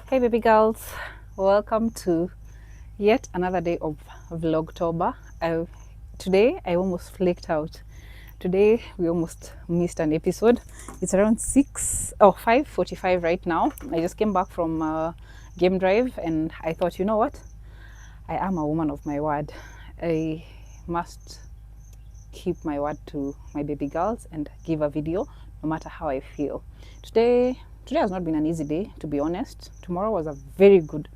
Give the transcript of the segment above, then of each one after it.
Hey baby girls, welcome to yet another day of Vlogtober. Today I almost flaked out. Today we almost missed an episode. It's around 5:45 right now. I just came back from game drive and I thought, you know what? I am a woman of my word. I must keep my word to my baby girls and give a video no matter how I feel. Today has not been an easy day, to be honest. Tomorrow was a very good,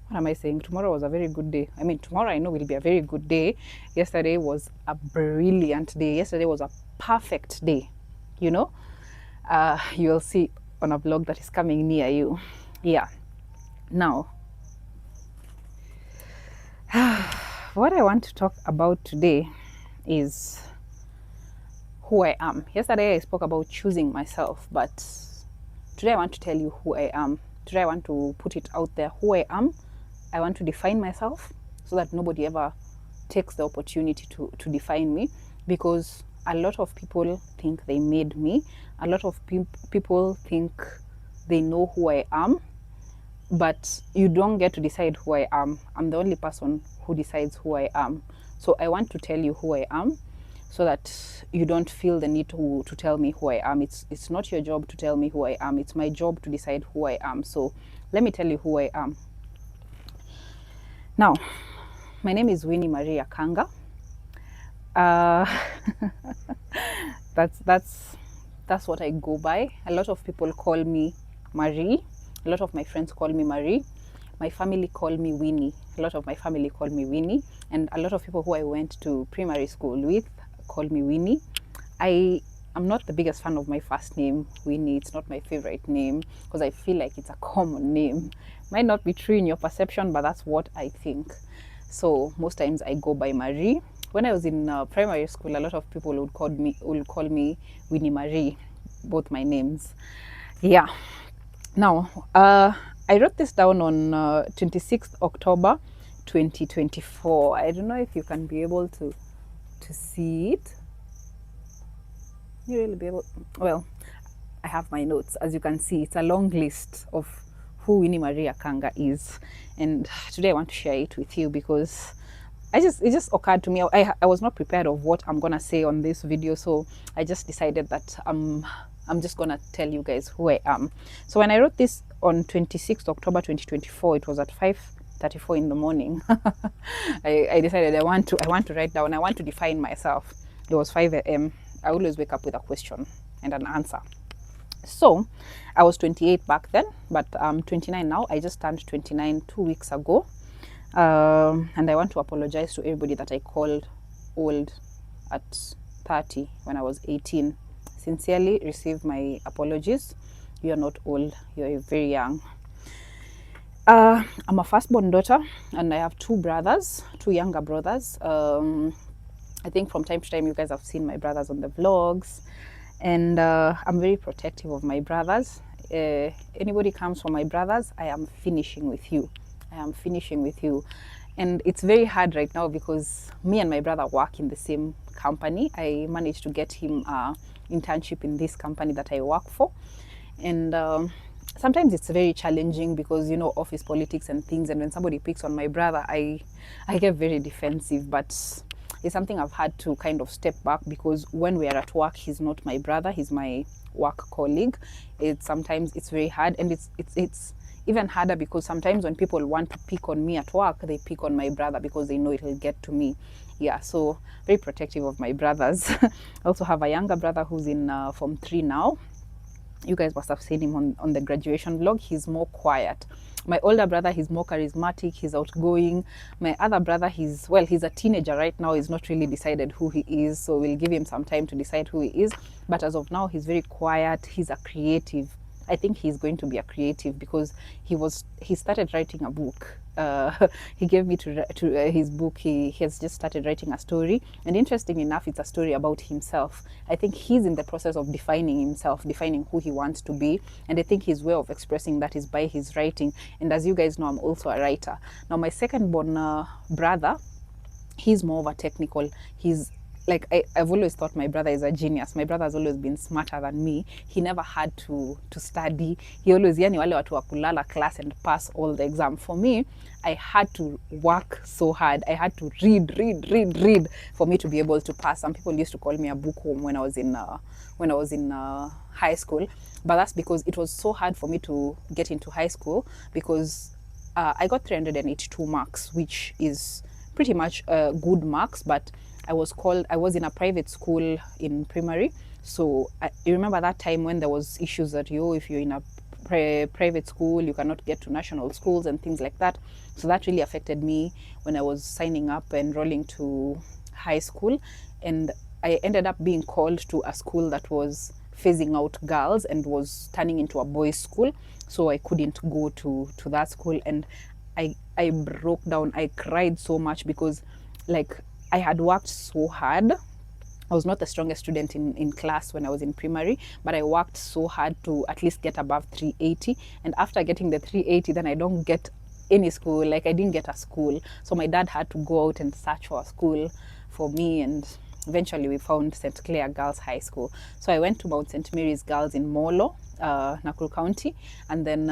what am I saying? Tomorrow was a very good day. I mean, tomorrow I know will be a very good day. Yesterday was a brilliant day. Yesterday was a perfect day, you know. You'll see on a vlog that is coming near you. Yeah. Now, what I want to talk about today is who I am. Yesterday I spoke about choosing myself, but today I want to tell you who I am. Today I want to put it out there who I am. I want to define myself so that nobody ever takes the opportunity to define me, because a lot of people think they made me. A lot of people think they know who I am, but you don't get to decide who I am. I'm the only person who decides who I am. So I want to tell you who I am so that you don't feel the need to tell me who I am. It's not your job to tell me who I am. It's my job to decide who I am. So let me tell you who I am. Now, my name is Winnie Maria Kanga. That's what I go by. A lot of people call me Marie. A lot of my friends call me Marie. My family call me Winnie. A lot of my family call me Winnie, and a lot of people who I went to primary school with call me Winnie. I am not the biggest fan of my first name, Winnie. It's not my favorite name because I feel like it's a common name. Might not be true in your perception, but that's what I think. So most times I go by Marie. When I was in primary school, a lot of people would call me Winnie Marie, both my names. Yeah. Now, I wrote this down on 26th October 2024. I don't know if you can be able to see it. You really be able, well, I have my notes. As you can see, it's a long list of who Winnie Maria Kanga is. And today I want to share it with you because it just occurred to me. I was not prepared of what I'm going to say on this video. So I just decided that I'm just going to tell you guys who I am. So when I wrote this on 26th October 2024, it was at 5:34 in the morning. I decided I want to write down, I want to define myself. It was 5 a.m. I always wake up with a question and an answer. So I was 28 back then, but I'm 29 now. I just turned 29 2 weeks ago. And I want to apologize to everybody that I called old at 30 when I was 18. Sincerely receive my apologies. You are not old, you are very young. I'm a firstborn daughter and I have two younger brothers. I think from time to time you guys have seen my brothers on the vlogs, and I'm very protective of my brothers. Anybody comes from my brothers, I am finishing with you. And it's very hard right now because me and my brother work in the same company. I managed to get him an internship in this company that I work for, and sometimes it's very challenging because, you know, office politics and things, and when somebody picks on my brother, I get very defensive. But it's something I've had to kind of step back, because when we are at work, he's not my brother, he's my work colleague. Sometimes it's very hard, and it's even harder because sometimes when people want to pick on me at work, they pick on my brother because they know it'll get to me. Yeah, so very protective of my brothers. I also have a younger brother who's in Form 3 now. You guys must have seen him on the graduation vlog. He's more quiet. My older brother, he's more charismatic, he's outgoing. My other brother, he's a teenager right now. He's not really decided who he is, so we'll give him some time to decide who he is. But as of now, he's very quiet. He's a creative. I think he's going to be a creative because he started writing a book. He gave me to his book. He has just started writing a story, and interesting enough, it's a story about himself. I think he's in the process of defining himself, defining who he wants to be, and I think his way of expressing that is by his writing. And as you guys know, I'm also a writer. Now my second born brother, he's more of a technical. He's like I've always thought my brother is a genius. My brother has always been smarter than me. He never had to study. He always, yani wale watu wa kulala class and pass all the exam. For me, I had to work so hard. I had to read for me to be able to pass. Some people used to call me a bookworm when I was in high school, but that's because it was so hard for me to get into high school because I got 382 marks, which is pretty much good marks, but I was in a private school in primary. So you remember that time when there was issues that if you're in a private school, you cannot get to national schools and things like that. So that really affected me when I was signing up and enrolling to high school. And I ended up being called to a school that was phasing out girls and was turning into a boys' school. So I couldn't go to that school, and I broke down. I cried so much because, like, I had worked so hard. I was not the strongest student in class when I was in primary, but I worked so hard to at least get above 380. And after getting the 380, then I don't get any school. Like, I didn't get a school. So my dad had to go out and search for a school for me, and eventually we found St. Clair Girls High School. So I went to Mount St. Mary's Girls in Molo, Nakuru County, and then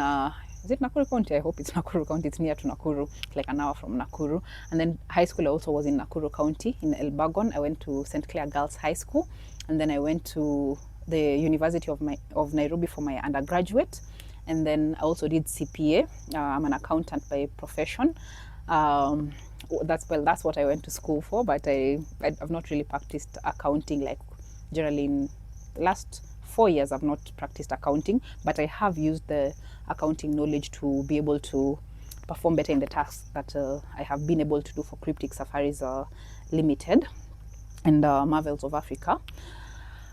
is it Nakuru County? I hope it's Nakuru County. It's near to Nakuru, like an hour from Nakuru. And then high school I also was in Nakuru County, in Elbagon. I went to St. Clair Girls High School, and then I went to the University of Nairobi for my undergraduate. And then I also did CPA. I'm an accountant by profession. That's what I went to school for, but I've not really practiced accounting, like generally in the last 4 years I've not practiced accounting, but I have used the accounting knowledge to be able to perform better in the tasks that I have been able to do for Cryptic Safaris Limited and Marvels of Africa.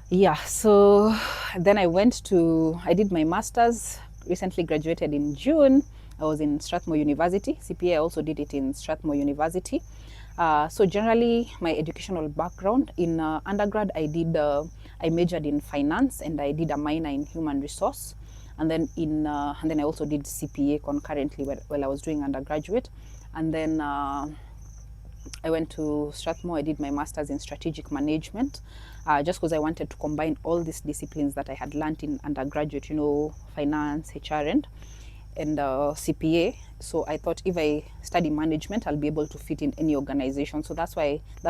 Yeah, so then I did my master's, recently graduated in June. I was in Strathmore University. CPA, I also did it in Strathmore University. So generally, my educational background in undergrad, I majored in finance and I did a minor in human resource. And then I also did CPA concurrently while I was doing undergraduate. And then I went to Strathmore. I did my master's in strategic management, just because I wanted to combine all these disciplines that I had learned in undergraduate, finance, HR, and CPA. So I thought if I study management, I'll be able to fit in any organization. So that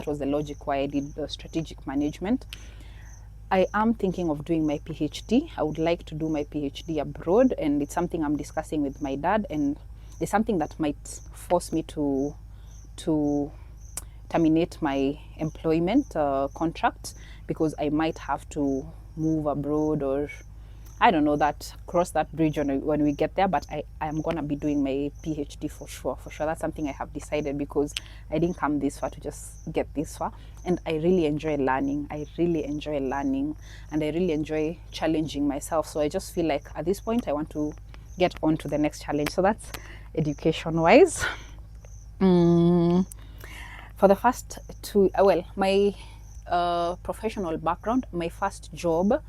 was the logic why I did the strategic management. I am thinking of doing my PhD. I would like to do my PhD abroad, and it's something I'm discussing with my dad, and it's something that might force me to terminate my employment contract, because I might have to move abroad, or I don't know, cross that bridge when we get there. But I am going to be doing my PhD for sure. That's something I have decided, because I didn't come this far to just get this far. And I really enjoy learning. And I really enjoy challenging myself. So I just feel like at this point I want to get on to the next challenge. So that's education-wise. For the first two, my professional background, my first job,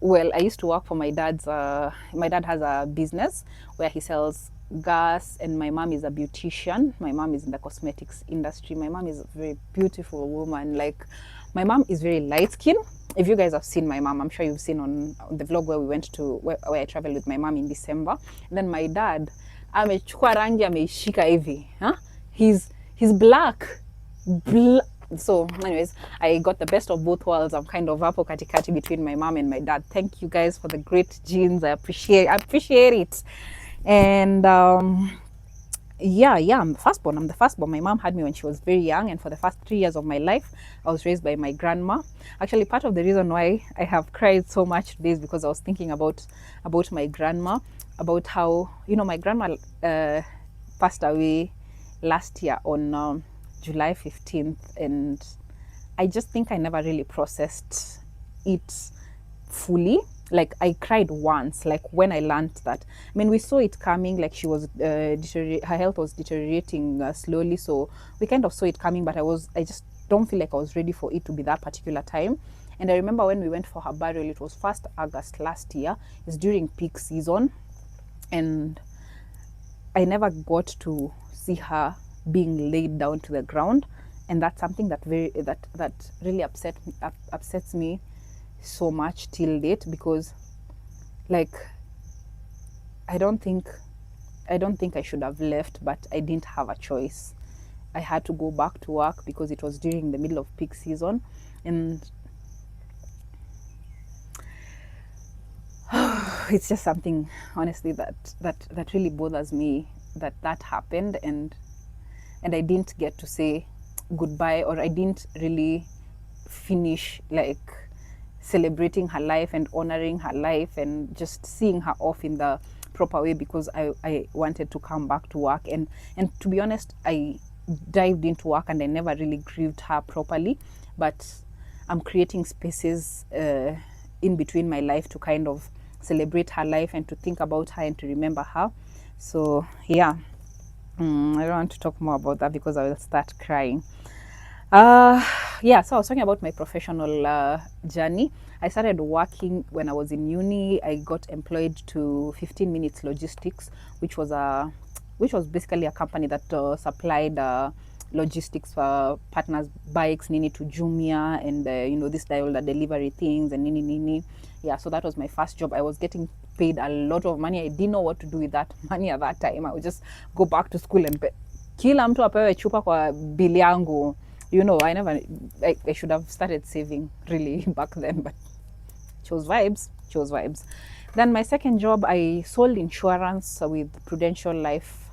I used to work for my dad's, my dad has a business where he sells gas, and my mom is a beautician. My mom is in the cosmetics industry. My mom is a very beautiful woman. Like, my mom is very light skinned. If you guys have seen my mom, I'm sure you've seen on the vlog where we went to, where I traveled with my mom in December. And then my dad, amechukua rangi ameishika hivi. He's black. So anyways, I got the best of both worlds. I'm kind of hapo katikati between my mom and my dad. Thank you guys for the great genes. I appreciate it. And yeah, I'm the firstborn. My mom had me when she was very young, and for the first 3 years of my life I was raised by my grandma. Actually, part of the reason why I have cried so much today is because I was thinking about my grandma, about how, my grandma passed away last year on July 15th, and I just think I never really processed it fully. Like, I cried once, like when I learned that. I mean, we saw it coming, like she was her health was deteriorating slowly, so we kind of saw it coming, but I just don't feel like I was ready for it to be that particular time. And I remember when we went for her burial, it was 1st August last year. It's during peak season, and I never got to see her being laid down to the ground. And that's something that really upsets me so much till date, because like I don't think I should have left, but I didn't have a choice. I had to go back to work because it was during the middle of peak season, and it's just something, honestly, that really bothers me, that happened, and I didn't get to say goodbye, or I didn't really finish like celebrating her life and honoring her life and just seeing her off in the proper way, because I wanted to come back to work. And to be honest, I dived into work and I never really grieved her properly, but I'm creating spaces in between my life to kind of celebrate her life and to think about her and to remember her. So yeah, I don't want to talk more about that because I will start crying. Yeah, so I was talking about my professional journey. I started working when I was in uni. I got employed to 15 Minutes Logistics, which was basically a company that supplied logistics for partners bikes nini to Jumia, and this all the delivery things and nini. Yeah, so that was my first job. I was getting paid a lot of money. I didn't know what to do with that money at that time. I would just go back to school and kila mtu apewe chupa kwa bili yangu. I should have started saving really back then, but chose vibes. Then my second job, I sold insurance with Prudential Life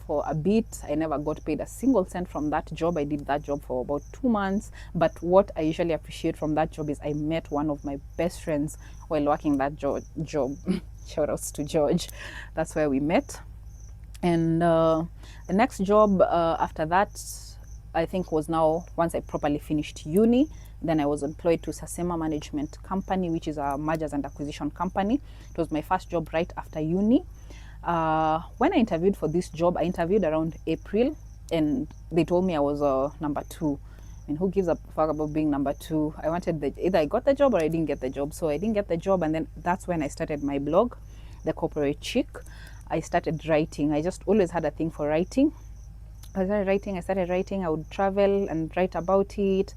for a bit. I never got paid a single cent from that job. I did that job for about 2 months. But what I usually appreciate from that job is I met one of my best friends while working that job. Shout outs to George. That's where we met. And the next job after that, I think, was now once I properly finished uni. Then I was employed to Sasema Management Company, which is a mergers and acquisition company. It was my first job right after uni. When I interviewed for this job, I interviewed around April, and they told me I was number 2. I mean, who gives a fuck about being number 2? I wanted either I got the job or I didn't get the job. So I didn't get the job, and then that's when I started my blog, The Corporate Chic. I started writing. I just always had a thing for writing. I started writing. I would travel and write about it.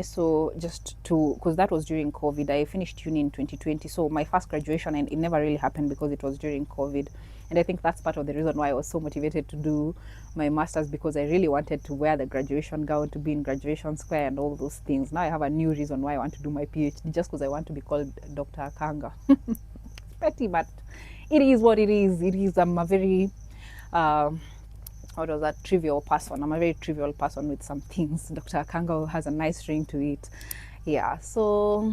So just because that was during COVID. I finished uni in 2020. So my first graduation, and it never really happened because it was during COVID. And I think that's part of the reason why I was so motivated to do my master's, because I really wanted to wear the graduation gown, to be in graduation square and all those things. Now I have a new reason why I want to do my PhD, just because I want to be called Dr. Akanga. It's petty, but it is what it is. I'm a very trivial person. I'm a very trivial person with some things. Dr. Akanga has a nice ring to it. Yeah, so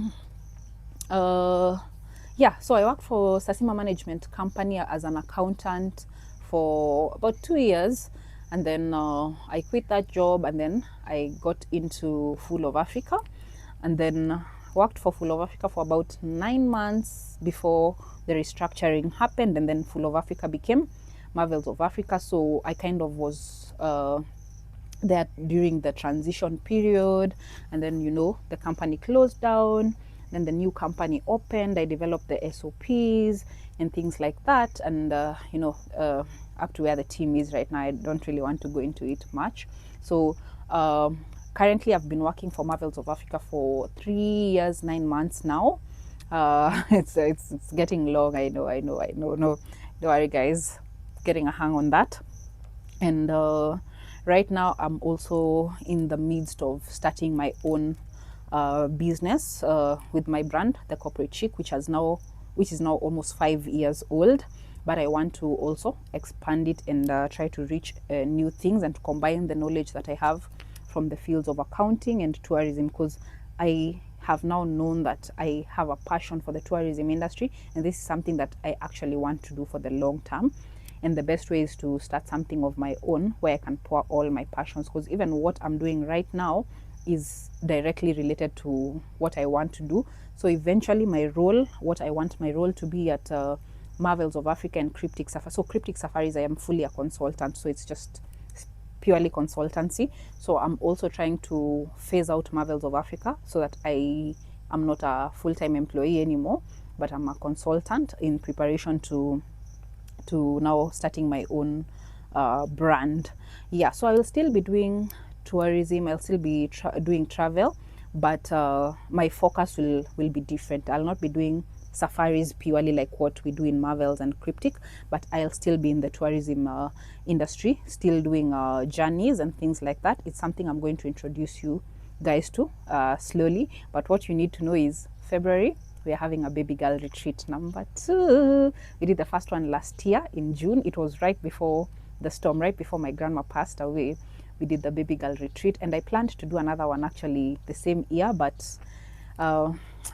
so I worked for Sasima Management Company as an accountant for about 2 years, and then I quit that job, and then I got into Full of Africa, and then worked for Full of Africa for about 9 months before the restructuring happened, and then Full of Africa became Marvels of Africa. So I kind of was there during the transition period, and then the company closed down, then the new company opened. I developed the SOPs and things like that, and up to where the team is right now. I don't really want to go into it much. So currently I've been working for Marvels of Africa for 3 years 9 months now. It's getting long. I know. No, don't worry, guys. Getting a hang on that. And right now I'm also in the midst of starting my own business with my brand, The Corporate Chic, which is now almost 5 years old. But I want to also expand it and try to reach new things and to combine the knowledge that I have from the fields of accounting and tourism, because I have now known that I have a passion for the tourism industry, and this is something that I actually want to do for the long term. And the best way is to start something of my own where I can pour all my passions, because even what I'm doing right now is directly related to what I want to do. So eventually what I want my role to be at Marvels of Africa and Cryptic Safari. So Cryptic Safaris, I am fully a consultant, so it's just purely consultancy. So I'm also trying to phase out Marvels of Africa so that I am not a full-time employee anymore, but I'm a consultant in preparation to now starting my own brand. Yeah, so I will still be doing tourism, I'll still be doing travel, but my focus will be different. I'll not be doing safaris purely like what we do in Marvels and Cryptic, but I'll still be in the tourism industry, still doing journeys and things like that. It's something I'm going to introduce you guys to slowly, but what you need to know is February we are having a baby girl retreat number 2. We did the first one last year in June. It was right before the storm, right before my grandma passed away. We did the baby girl retreat, and I planned to do another one actually the same year, but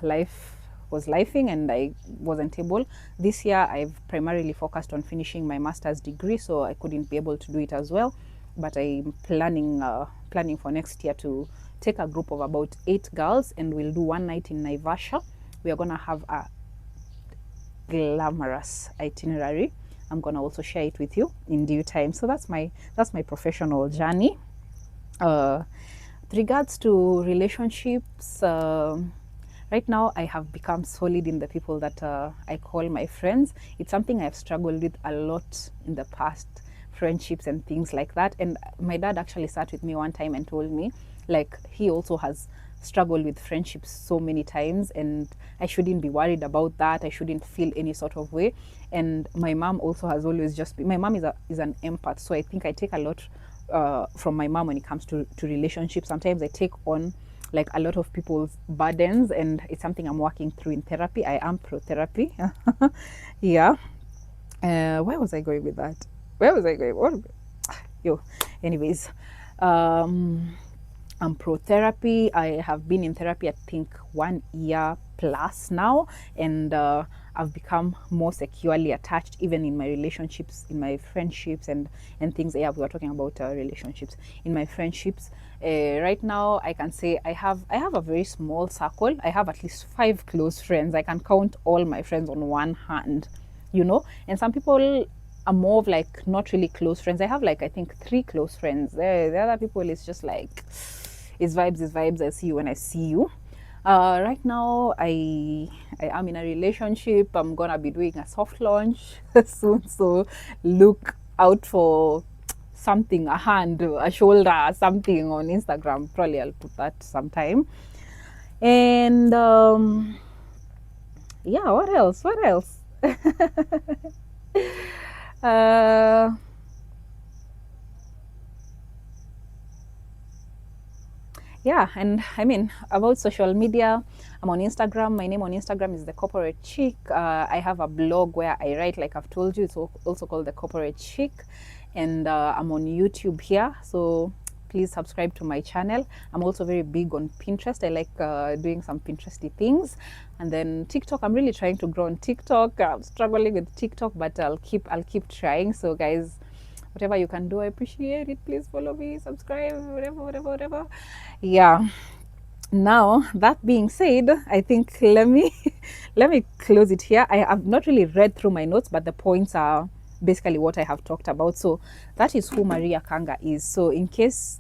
life was lifing and I wasn't able. This year I've primarily focused on finishing my master's degree, so I couldn't be able to do it as well, but I'm planning for next year to take a group of about 8 girls, and we'll do one night in Naivasha. We are going to have a glamorous itinerary. I'm going to also share it with you in due time. So that's my professional journey. With regards to relationships, right now I have become solid in the people that I call my friends. It's something I've struggled with a lot in the past, friendships and things like that. And my dad actually sat with me one time and told me, like, he also has struggled with friendships so many times, and I shouldn't be worried about that. I shouldn't feel any sort of way. And my mom also has always just been, my mom is an empath, so I think I take a lot from my mom when it comes to relationships. Sometimes I take on like a lot of people's burdens, and it's something I'm working through in therapy. I am pro therapy. Yeah. Where was I going with that? Where was I going? What? Yo. Anyways, I'm pro therapy. I have been in therapy, I think 1 year plus now, and I've become more securely attached, even in my relationships, in my friendships, and things. Yeah, we were talking about relationships. In my friendships, right now, I can say I have a very small circle. I have at least 5 close friends. I can count all my friends on one hand, you know. And some people are more of like not really close friends. I have like I think 3 close friends. The other people is just like, it's vibes. I see you when I see you. Right now, I am in a relationship. I'm gonna be doing a soft launch soon, so look out for something, a hand, a shoulder, something on Instagram. Probably I'll put that sometime. And yeah, what else? Yeah, and I mean, about social media, I'm on Instagram. My name on Instagram is The Corporate Chic. I have a blog where I write, like I've told you. It's also called The Corporate Chic. And I'm on YouTube here, so please subscribe to my channel. I'm also very big on Pinterest. I like doing some Pinteresty things. And then TikTok, I'm really trying to grow on TikTok. I'm struggling with TikTok, but I'll keep trying. So guys, whatever you can do, I appreciate it. Please follow me, subscribe, whatever. Yeah. Now, that being said, I think let me close it here. I have not really read through my notes, but the points are basically what I have talked about. So that is who Maria Kanga is. So in case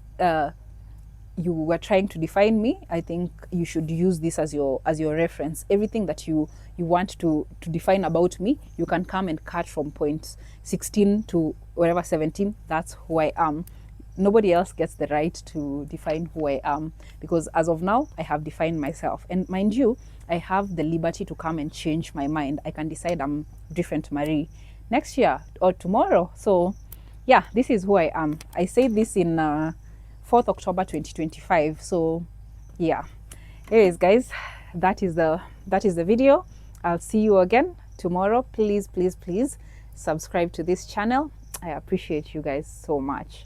you were trying to define me, I think you should use this as your reference. Everything that you want to define about me, you can come and cut from point 16 to whatever 17. That's who I am. Nobody else gets the right to define who I am, because as of now, I have defined myself. And mind you, I have the liberty to come and change my mind. I can decide I'm different Marie next year or tomorrow. So yeah, this is who I am. I say this in 4th October 2025. So yeah. Anyways, guys, that is the video. I'll see you again tomorrow. Please subscribe to this channel. I appreciate you guys so much.